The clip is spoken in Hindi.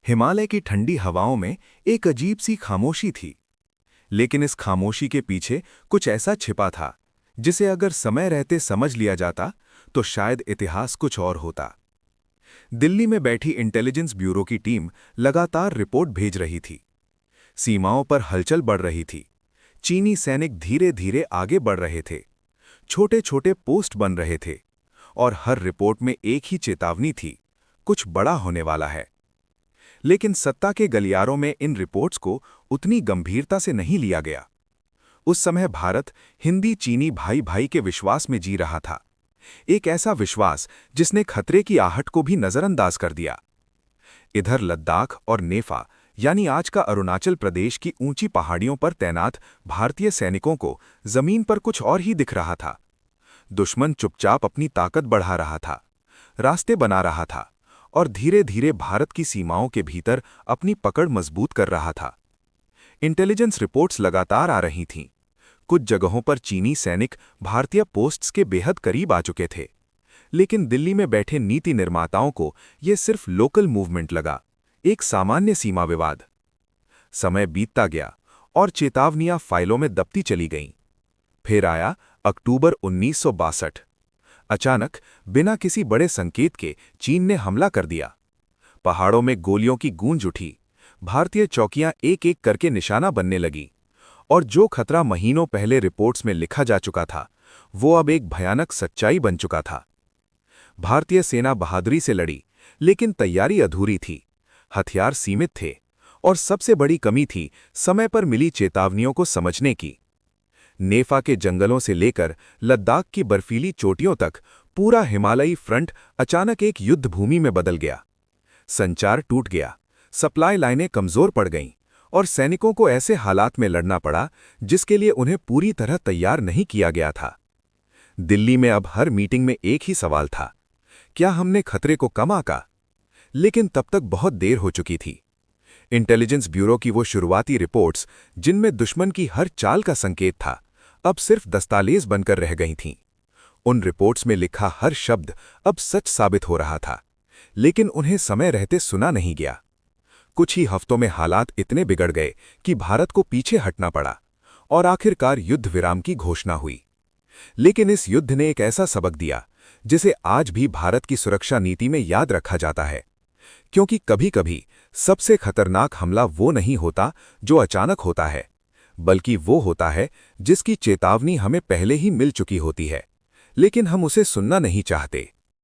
हिमालय की ठंडी हवाओं में एक अजीब सी खामोशी थी। लेकिन इस खामोशी के पीछे कुछ ऐसा छिपा था जिसे अगर समय रहते समझ लिया जाता तो शायद इतिहास कुछ और होता। दिल्ली में बैठी इंटेलिजेंस ब्यूरो की टीम लगातार रिपोर्ट भेज रही थी। सीमाओं पर हलचल बढ़ रही थी। चीनी सैनिक धीरे धीरे आगे बढ़ रहे थे। छोटे छोटे पोस्ट बन रहे थे और हर रिपोर्ट में एक ही चेतावनी थी, कुछ बड़ा होने वाला है। लेकिन सत्ता के गलियारों में इन रिपोर्ट्स को उतनी गंभीरता से नहीं लिया गया। उस समय भारत हिंदी चीनी भाई भाई के विश्वास में जी रहा था, एक ऐसा विश्वास जिसने खतरे की आहट को भी नजरअंदाज कर दिया। इधर लद्दाख और नेफा यानी आज का अरुणाचल प्रदेश की ऊंची पहाड़ियों पर तैनात भारतीय सैनिकों को जमीन पर कुछ और ही दिख रहा था। दुश्मन चुपचाप अपनी ताकत बढ़ा रहा था, रास्ते बना रहा था और धीरे धीरे भारत की सीमाओं के भीतर अपनी पकड़ मजबूत कर रहा था। इंटेलिजेंस रिपोर्ट्स लगातार आ रही थीं। कुछ जगहों पर चीनी सैनिक भारतीय पोस्ट्स के बेहद करीब आ चुके थे। लेकिन दिल्ली में बैठे नीति निर्माताओं को यह सिर्फ लोकल मूवमेंट लगा, एक सामान्य सीमा विवाद। समय बीतता गया और चेतावनियां फाइलों में दबती चली गईं। फिर आया अक्टूबर 1962। अचानक बिना किसी बड़े संकेत के चीन ने हमला कर दिया। पहाड़ों में गोलियों की गूंज उठी। भारतीय चौकियां एक एक करके निशाना बनने लगी और जो खतरा महीनों पहले रिपोर्ट्स में लिखा जा चुका था वो अब एक भयानक सच्चाई बन चुका था। भारतीय सेना बहादुरी से लड़ी, लेकिन तैयारी अधूरी थी। हथियार सीमित थे और सबसे बड़ी कमी थी समय पर मिली चेतावनियों को समझने की। नेफा के जंगलों से लेकर लद्दाख की बर्फीली चोटियों तक पूरा हिमालयी फ्रंट अचानक एक युद्ध भूमि में बदल गया। संचार टूट गया, सप्लाई लाइनें कमजोर पड़ गईं और सैनिकों को ऐसे हालात में लड़ना पड़ा जिसके लिए उन्हें पूरी तरह तैयार नहीं किया गया था। दिल्ली में अब हर मीटिंग में एक ही सवाल था, क्या हमने खतरे को कम आंका? लेकिन तब तक बहुत देर हो चुकी थी। इंटेलिजेंस ब्यूरो की वो शुरुआती रिपोर्ट्स, जिनमें दुश्मन की हर चाल का संकेत था, अब सिर्फ दस्तावेज बनकर रह गई थीं। उन रिपोर्ट्स में लिखा हर शब्द अब सच साबित हो रहा था, लेकिन उन्हें समय रहते सुना नहीं गया। कुछ ही हफ्तों में हालात इतने बिगड़ गए कि भारत को पीछे हटना पड़ा और आखिरकार युद्ध विराम की घोषणा हुई। लेकिन इस युद्ध ने एक ऐसा सबक दिया जिसे आज भी भारत की सुरक्षा नीति में याद रखा जाता है, क्योंकि कभी-कभी सबसे खतरनाक हमला वो नहीं होता जो अचानक होता है, बल्कि वो होता है जिसकी चेतावनी हमें पहले ही मिल चुकी होती है, लेकिन हम उसे सुनना नहीं चाहते।